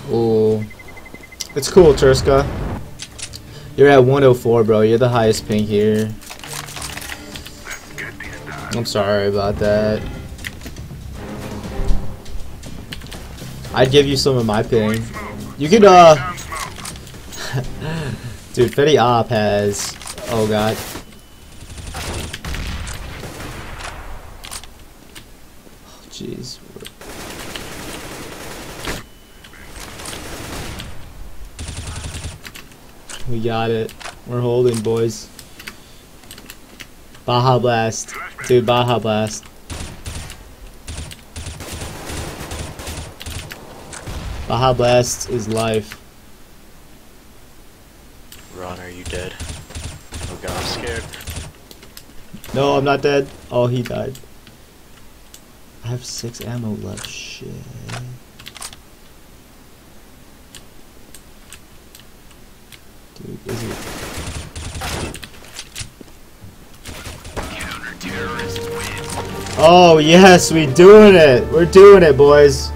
Ooh. It's cool, Turska. You're at 104, bro. You're the highest ping here. I'm sorry about that. I'd give you some of my ping. You could, dude, Fetty Op has... Oh, God. Oh, jeez. We got it. We're holding, boys. Baja Blast. Dude, Baja Blast. Baja Blast is life. Ron, are you dead? Oh god, I'm scared. No, I'm not dead. Oh, he died. I have 6 ammo left. Shit. Dude, is it? Oh yes, we doing it. We're doing it, boys.